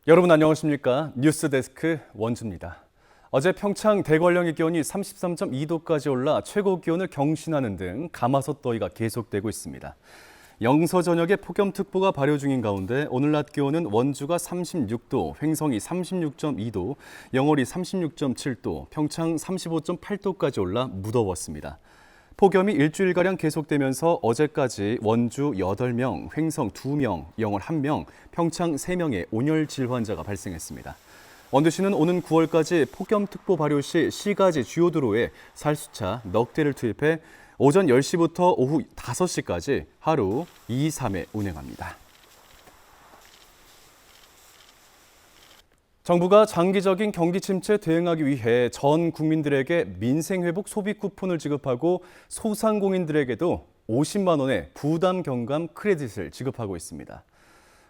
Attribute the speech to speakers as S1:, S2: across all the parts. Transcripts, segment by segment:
S1: 여러분 안녕하십니까? 뉴스데스크 원주입니다. 어제 평창 대관령의 기온이 33.2도까지 올라 최고 기온을 경신하는 등 가마솥 더위가 계속되고 있습니다. 영서 전역에 폭염특보가 발효 중인 가운데 오늘 낮 기온은 원주가 36도, 횡성이 36.2도, 영월이 36.7도, 평창 35.8도까지 올라 무더웠습니다. 폭염이 일주일가량 계속되면서 어제까지 원주 8명, 횡성 2명, 영월 1명, 평창 3명의 온열 질환자가 발생했습니다. 원주시는 오는 9월까지 폭염특보 발효 시 시가지 주요 도로에 살수차 넉 대를 투입해 오전 10시부터 오후 5시까지 하루 2, 3회 운행합니다. 정부가 장기적인 경기 침체에 대응하기 위해 전 국민들에게 민생회복 소비 쿠폰을 지급하고 소상공인들에게도 50만 원의 부담 경감 크레딧을 지급하고 있습니다.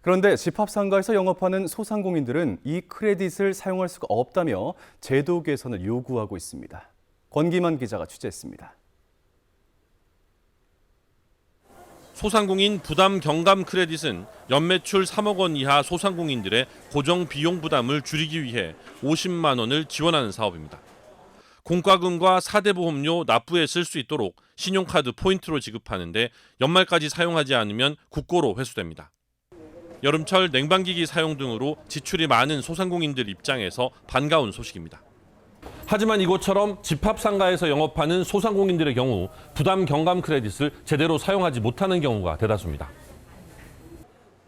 S1: 그런데 집합상가에서 영업하는 소상공인들은 이 크레딧을 사용할 수가 없다며 제도 개선을 요구하고 있습니다. 권기만 기자가 취재했습니다.
S2: 소상공인 부담 경감 크레딧은 연매출 3억 원 이하 소상공인들의 고정 비용 부담을 줄이기 위해 50만 원을 지원하는 사업입니다. 공과금과 4대 보험료 납부에 쓸 수 있도록 신용카드 포인트로 지급하는데 연말까지 사용하지 않으면 국고로 회수됩니다. 여름철 냉방기기 사용 등으로 지출이 많은 소상공인들 입장에서 반가운 소식입니다. 하지만 이곳처럼 집합상가에서 영업하는 소상공인들의 경우 부담 경감 크레딧을 제대로 사용하지 못하는 경우가 대다수입니다.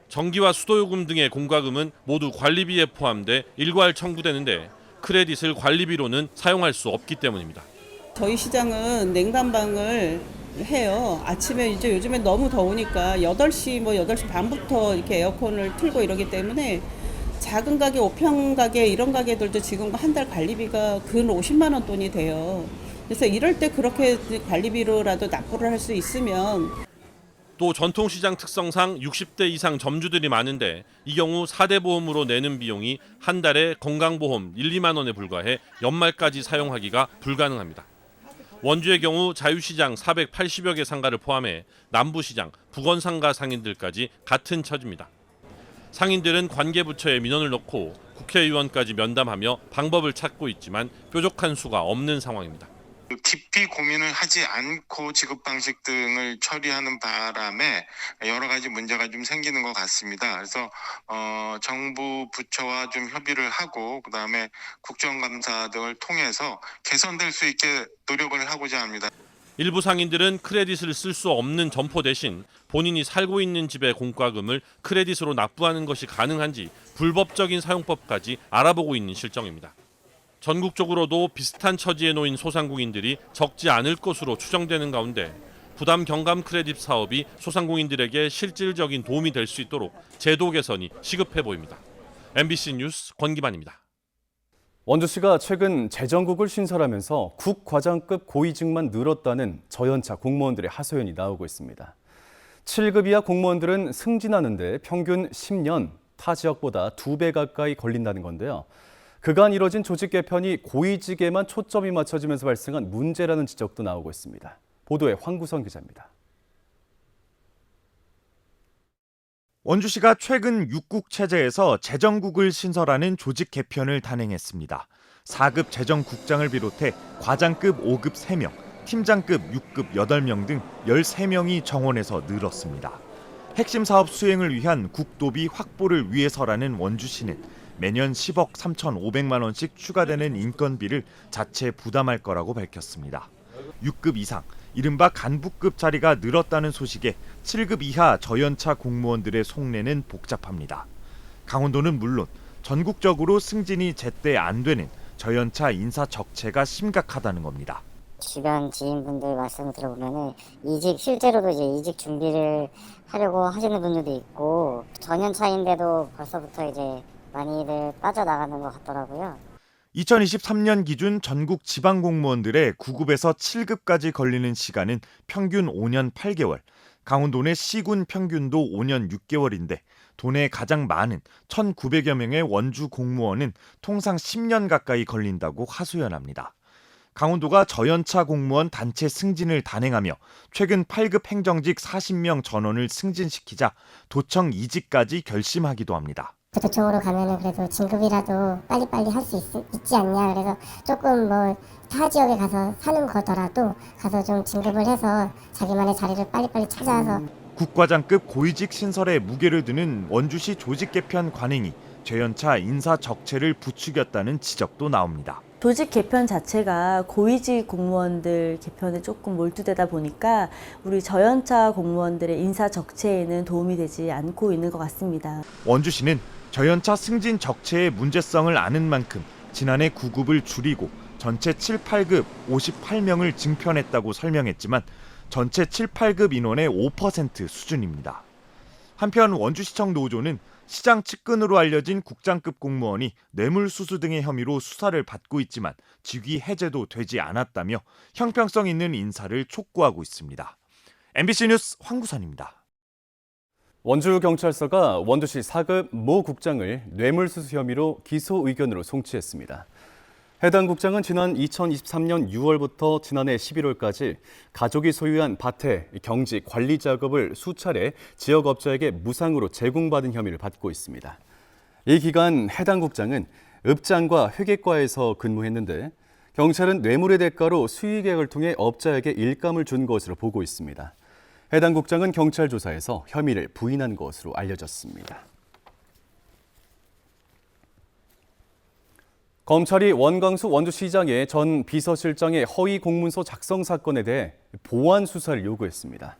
S2: 전기와 수도요금 등의 공과금은 모두 관리비에 포함돼 일괄 청구되는데 크레딧을 관리비로는 사용할 수 없기 때문입니다.
S3: 저희 시장은 냉난방을 해요. 아침에 이제 요즘에 너무 더우니까 8시 8시 반부터 이렇게 에어컨을 틀고 이러기 때문에 작은 가게, 5평 가게 이런 가게들도 지금 한 달 관리비가 근 50만 원 돈이 돼요. 그래서 이럴 때 그렇게 관리비로라도 납부를 할 수 있으면.
S2: 또 전통시장 특성상 60대 이상 점주들이 많은데 이 경우 4대 보험으로 내는 비용이 한 달에 건강보험 1, 2만 원에 불과해 연말까지 사용하기가 불가능합니다. 원주의 경우 자유시장 480여 개 상가를 포함해 남부시장, 북원상가 상인들까지 같은 처지입니다. 상인들은 관계부처에 민원을 넣고 국회의원까지 면담하며 방법을 찾고 있지만 뾰족한 수가 없는 상황입니다.
S4: 깊이 고민을 하지 않고 지급 방식 등을 처리하는 바람에 여러 가지 문제가 좀 생기는 것 같습니다. 그래서 정부 부처와 좀 협의를 하고 그다음에 국정감사 등을 통해서 개선될 수 있게 노력을 하고자 합니다.
S2: 일부 상인들은 크레딧을 쓸 수 없는 점포 대신 본인이 살고 있는 집의 공과금을 크레딧으로 납부하는 것이 가능한지 불법적인 사용법까지 알아보고 있는 실정입니다. 전국적으로도 비슷한 처지에 놓인 소상공인들이 적지 않을 것으로 추정되는 가운데 부담 경감 크레딧 사업이 소상공인들에게 실질적인 도움이 될 수 있도록 제도 개선이 시급해 보입니다. MBC 뉴스 권기만입니다.
S1: 원주시가 최근 재정국을 신설하면서 국과장급 고위직만 늘었다는 저연차 공무원들의 하소연이 나오고 있습니다. 7급 이하 공무원들은 승진하는데 평균 10년, 타 지역보다 2배 가까이 걸린다는 건데요. 그간 이뤄진 조직 개편이 고위직에만 초점이 맞춰지면서 발생한 문제라는 지적도 나오고 있습니다. 보도에 황구성 기자입니다.
S5: 원주시가 최근 6국 체제에서 재정국을 신설하는 조직 개편을 단행했습니다. 4급 재정국장을 비롯해 과장급 5급 3명, 팀장급 6급 8명 등 13명이 정원에서 늘었습니다. 핵심 사업 수행을 위한 국도비 확보를 위해서라는 원주시는 매년 10억 3,500만 원씩 추가되는 인건비를 자체 부담할 거라고 밝혔습니다. 6급 이상, 이른바 간부급 자리가 늘었다는 소식에 7급 이하 저연차 공무원들의 속내는 복잡합니다. 강원도는 물론 전국적으로 승진이 제때 안 되는 저연차 인사 적체가 심각하다는 겁니다.
S6: 주변 지인분들 말씀을 들어보면은 실제로도 이직 준비를 하려고 하시는 분들도 있고 전연차인데도 벌써부터 많이들 빠져나가는 것 같더라고요.
S5: 2023년 기준 전국 지방 공무원들의 9급에서 7급까지 걸리는 시간은 평균 5년 8개월, 강원도 내 시군 평균도 5년 6개월인데 도내 가장 많은 1,900여 명의 원주 공무원은 통상 10년 가까이 걸린다고 하소연합니다. 강원도가 저연차 공무원 단체 승진을 단행하며 최근 8급 행정직 40명 전원을 승진시키자 도청 이직까지 결심하기도 합니다.
S7: 도청으로 가면은 그래도 진급이라도 빨리빨리 할 수 있지 않냐. 그래서 조금 뭐 타 지역에 가서 사는 거더라도 가서 좀 진급을 해서 자기만의 자리를 빨리빨리 찾아서
S5: 국과장급 고위직 신설에 무게를 두는 원주시 조직 개편 관행이 최연차 인사 적체를 부추겼다는 지적도 나옵니다.
S8: 조직 개편 자체가 고위직 공무원들 개편에 조금 몰두되다 보니까 우리 저연차 공무원들의 인사 적체에는 도움이 되지 않고 있는 것 같습니다.
S5: 원주시는 저연차 승진 적체의 문제성을 아는 만큼 지난해 9급을 줄이고 전체 7, 8급 58명을 증편했다고 설명했지만 전체 7, 8급 인원의 5% 수준입니다. 한편 원주시청 노조는 시장 측근으로 알려진 국장급 공무원이 뇌물수수 등의 혐의로 수사를 받고 있지만 직위 해제도 되지 않았다며 형평성 있는 인사를 촉구하고 있습니다. MBC 뉴스 황구선입니다.
S1: 원주경찰서가 원주시 4급 모 국장을 뇌물수수 혐의로 기소 의견으로 송치했습니다. 해당 국장은 지난 2023년 6월부터 지난해 11월까지 가족이 소유한 밭의 경지 관리 작업을 수차례 지역업자에게 무상으로 제공받은 혐의를 받고 있습니다. 이 기간 해당 국장은 읍장과 회계과에서 근무했는데 경찰은 뇌물의 대가로 수의계약을 통해 업자에게 일감을 준 것으로 보고 있습니다. 해당 국장은 경찰 조사에서 혐의를 부인한 것으로 알려졌습니다. 검찰이 원광수 원주시장의 전 비서실장의 허위 공문서 작성 사건에 대해 보완 수사를 요구했습니다.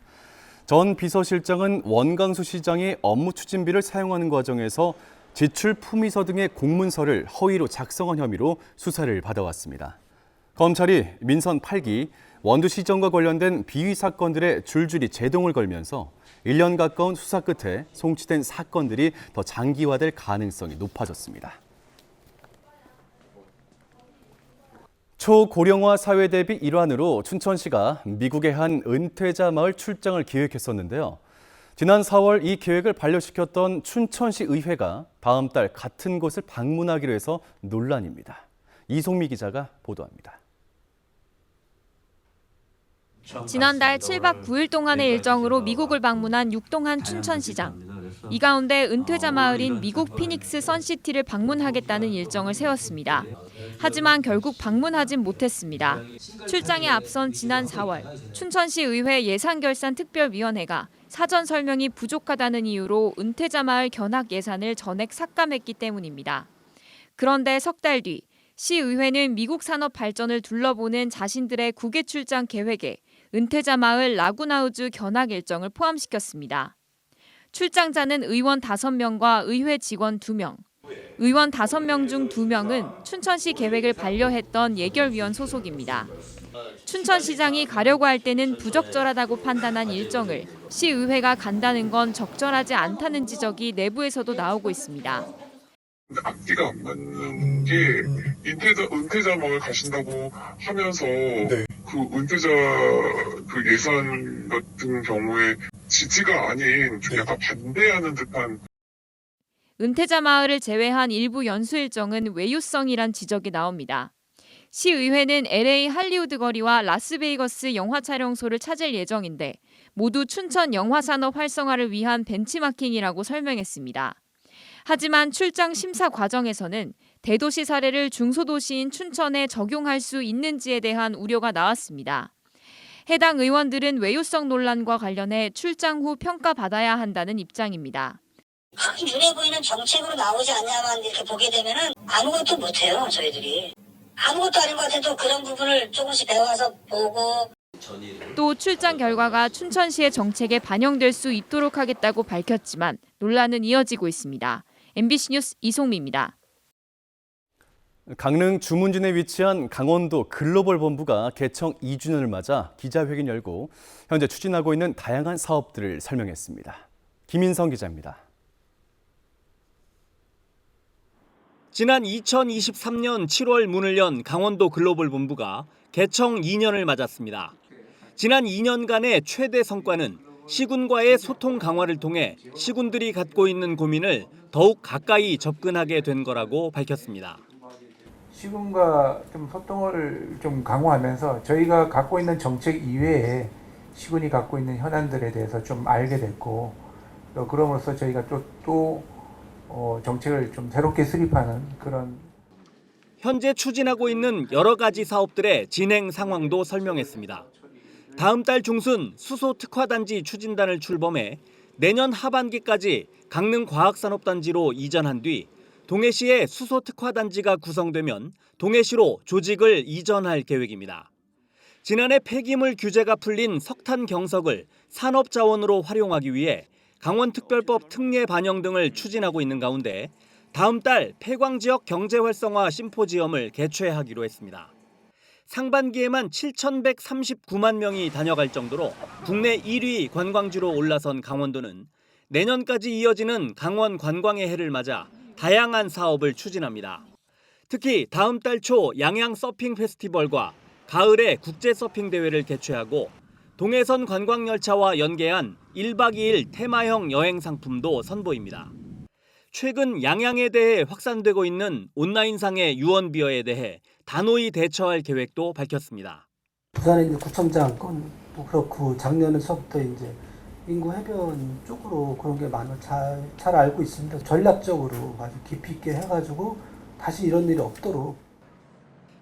S1: 전 비서실장은 원광수 시장의 업무 추진비를 사용하는 과정에서 지출 품위서 등의 공문서를 허위로 작성한 혐의로 수사를 받아왔습니다. 검찰이 민선 8기 원주시정과 관련된 비위 사건들에 줄줄이 제동을 걸면서 1년 가까운 수사 끝에 송치된 사건들이 더 장기화될 가능성이 높아졌습니다. 초고령화 사회 대비 일환으로 춘천시가 미국의 한 은퇴자 마을 출장을 기획했었는데요. 지난 4월 이 계획을 반려시켰던 춘천시 의회가 다음 달 같은 곳을 방문하기로 해서 논란입니다. 이송미 기자가 보도합니다.
S9: 지난달 7박 9일 동안의 일정으로 미국을 방문한 육동한 춘천시장. 이 가운데 은퇴자 마을인 미국 피닉스 선시티를 방문하겠다는 일정을 세웠습니다. 하지만 결국 방문하진 못했습니다. 출장에 앞선 지난 4월 춘천시 의회 예산결산특별위원회가 사전 설명이 부족하다는 이유로 은퇴자 마을 견학 예산을 전액 삭감했기 때문입니다. 그런데 석 달 뒤 시의회는 미국 산업 발전을 둘러보는 자신들의 국외 출장 계획에 은퇴자 마을 라구나우즈 견학 일정을 포함시켰습니다. 출장자는 의원 5명과 의회 직원 2명. 의원 5명 중 2명은 춘천시 계획을 반려했던 예결위원 소속입니다. 춘천시장이 가려고 할 때는 부적절하다고 판단한 일정을 시의회가 간다는 건 적절하지 않다는 지적이 내부에서도 나오고 있습니다.
S10: 앞뒤가 안 맞는 게 은퇴자 마을 가신다고 하면서 그 은퇴자 그 예산 같은 경우에 지지가 아닌 좀 약간 반대하는 듯한.
S9: 은퇴자 마을을 제외한 일부 연수 일정은 외유성이란 지적이 나옵니다. 시의회는 LA 할리우드 거리와 라스베이거스 영화 촬영소를 찾을 예정인데 모두 춘천 영화산업 활성화를 위한 벤치마킹이라고 설명했습니다. 하지만 출장 심사 과정에서는 대도시 사례를 중소도시인 춘천에 적용할 수 있는지에 대한 우려가 나왔습니다. 해당 의원들은 외유성 논란과 관련해 출장 후 평가받아야 한다는 입장입니다.
S11: 눈에 보이는 정책으로 나오지 않냐만 이렇게 보게 되면은 아무것도 못해요, 저희들이. 아무것도 아닌 것 같아도 그런 부분을 조금씩 배워서 보고.
S9: 또 출장 결과가 춘천시의 정책에 반영될 수 있도록 하겠다고 밝혔지만 논란은 이어지고 있습니다. MBC 뉴스 이송미입니다.
S1: 강릉 주문진에 위치한 강원도 글로벌 본부가 개청 2주년을 맞아 기자회견 열고 현재 추진하고 있는 다양한 사업들을 설명했습니다. 김인성 기자입니다.
S12: 지난 2023년 7월 문을 연 강원도 글로벌 본부가 개청 2년을 맞았습니다. 지난 2년간의 최대 성과는 시군과의 소통 강화를 통해 시군들이 갖고 있는 고민을 더욱 가까이 접근하게 된 거라고 밝혔습니다.
S13: 시군과 좀 소통을 좀 강화하면서 저희가 갖고 있는 정책 이외에 시군이 갖고 있는 현안들에 대해서 좀 알게 됐고, 또 그럼으로써 저희가 또 정책을 좀 새롭게 수립하는 그런.
S12: 현재 추진하고 있는 여러 가지 사업들의 진행 상황도 설명했습니다. 다음 달 중순 수소 특화단지 추진단을 출범해 내년 하반기까지 강릉 과학산업단지로 이전한 뒤 동해시에 수소 특화단지가 구성되면 동해시로 조직을 이전할 계획입니다. 지난해 폐기물 규제가 풀린 석탄 경석을 산업자원으로 활용하기 위해 강원특별법 특례 반영 등을 추진하고 있는 가운데 다음 달 폐광지역 경제활성화 심포지엄을 개최하기로 했습니다. 상반기에만 7,139만 명이 다녀갈 정도로 국내 1위 관광지로 올라선 강원도는 내년까지 이어지는 강원 관광의 해를 맞아 다양한 사업을 추진합니다. 특히 다음 달 초 양양 서핑 페스티벌과 가을에 국제 서핑 대회를 개최하고 동해선 관광열차와 연계한 1박 2일 테마형 여행 상품도 선보입니다. 최근 양양에 대해 확산되고 있는 온라인상의 유언비어에 대해 단호히 대처할 계획도 밝혔습니다.
S14: 부산의 이제 구청장 건도 그렇고 작년에서부터 이제 인구 해변 쪽으로 그런 게 잘 알고 있습니다. 전략적으로 아주 깊이 있게 해가지고 다시 이런 일이 없도록.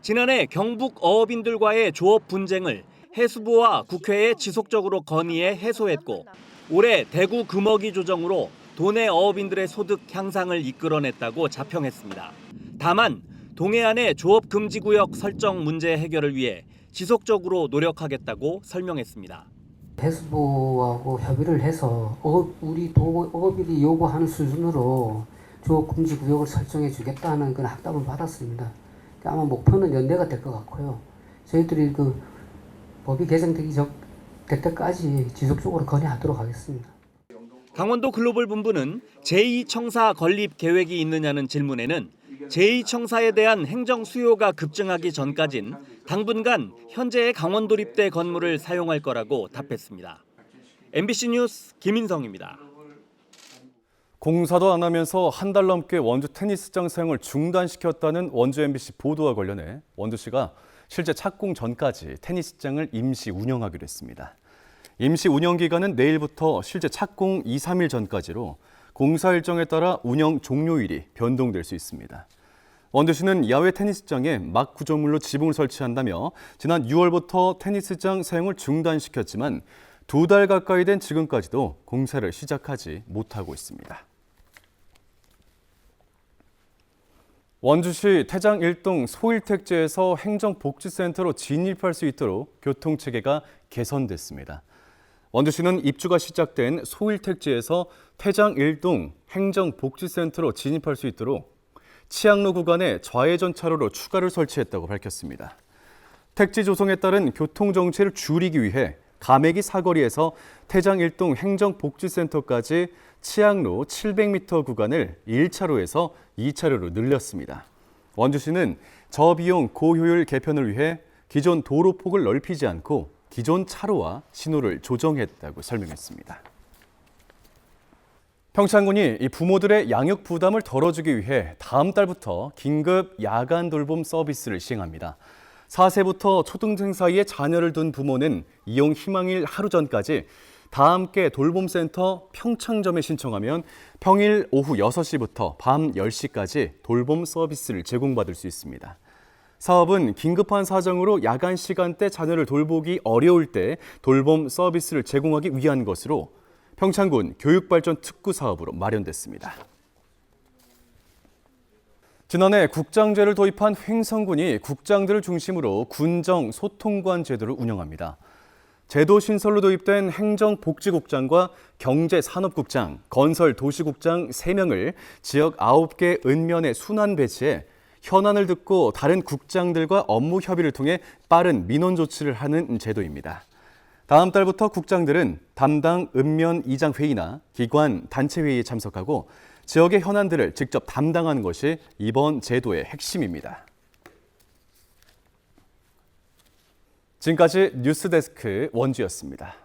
S12: 지난해 경북 어업인들과의 조업 분쟁을 해수부와 국회에 지속적으로 건의해 해소했고 올해 대구 금어기 조정으로 도내 어업인들의 소득 향상을 이끌어냈다고 자평했습니다. 다만 동해안의 조업 금지 구역 설정 문제 해결을 위해 지속적으로 노력하겠다고 설명했습니다.
S14: 해수부하고 협의를 해서 우리 어업인이 요구하는 수준으로 조업 금지 구역을 설정해 주겠다는 그런 확답을 받았습니다. 아마 목표는 연내가 될 것 같고요. 저희들이 그 법이 개정되기 될 때까지 지속적으로 건의하도록 하겠습니다.
S12: 강원도 글로벌 본부는 제2청사 건립 계획이 있느냐는 질문에는 제2청사에 대한 행정 수요가 급증하기 전까진 당분간 현재의 강원도립대 건물을 사용할 거라고 답했습니다. MBC 뉴스 김인성입니다.
S1: 공사도 안 하면서 한 달 넘게 원주 테니스장 사용을 중단시켰다는 원주 MBC 보도와 관련해 원주시가 실제 착공 전까지 테니스장을 임시 운영하기로 했습니다. 임시 운영 기간은 내일부터 실제 착공 2, 3일 전까지로 공사 일정에 따라 운영 종료일이 변동될 수 있습니다. 원주시는 야외 테니스장에 막 구조물로 지붕을 설치한다며 지난 6월부터 테니스장 사용을 중단시켰지만 2달 가까이 된 지금까지도 공사를 시작하지 못하고 있습니다. 원주시 태장 1동 소일택지에서 행정복지센터로 진입할 수 있도록 교통체계가 개선됐습니다. 원주시는 입주가 시작된 소일택지에서 태장 1동 행정복지센터로 진입할 수 있도록 치양로 구간에 좌회전 차로로 추가를 설치했다고 밝혔습니다. 택지 조성에 따른 교통정체를 줄이기 위해 가매기 사거리에서 태장 1동 행정복지센터까지 치양로 700m 구간을 1차로에서 2차로로 늘렸습니다. 원주시는 저비용 고효율 개편을 위해 기존 도로폭을 넓히지 않고 기존 차로와 신호를 조정했다고 설명했습니다. 평창군이 이 부모들의 양육 부담을 덜어주기 위해 다음 달부터 긴급 야간 돌봄 서비스를 시행합니다. 4세부터 초등생 사이에 자녀를 둔 부모는 이용 희망일 하루 전까지 다 함께 돌봄센터 평창점에 신청하면 평일 오후 6시부터 밤 10시까지 돌봄 서비스를 제공받을 수 있습니다. 사업은 긴급한 사정으로 야간 시간대 자녀를 돌보기 어려울 때 돌봄 서비스를 제공하기 위한 것으로 평창군 교육발전 특구 사업으로 마련됐습니다. 지난해 국장제를 도입한 횡성군이 국장들을 중심으로 군정 소통관 제도를 운영합니다. 제도 신설로 도입된 행정복지국장과 경제산업국장, 건설도시국장 3명을 지역 9개 읍면에 순환 배치해 현안을 듣고 다른 국장들과 업무 협의를 통해 빠른 민원 조치를 하는 제도입니다. 다음 달부터 국장들은 담당 읍면 이장 회의나 기관 단체 회의에 참석하고 지역의 현안들을 직접 담당하는 것이 이번 제도의 핵심입니다. 지금까지 뉴스데스크 원주였습니다.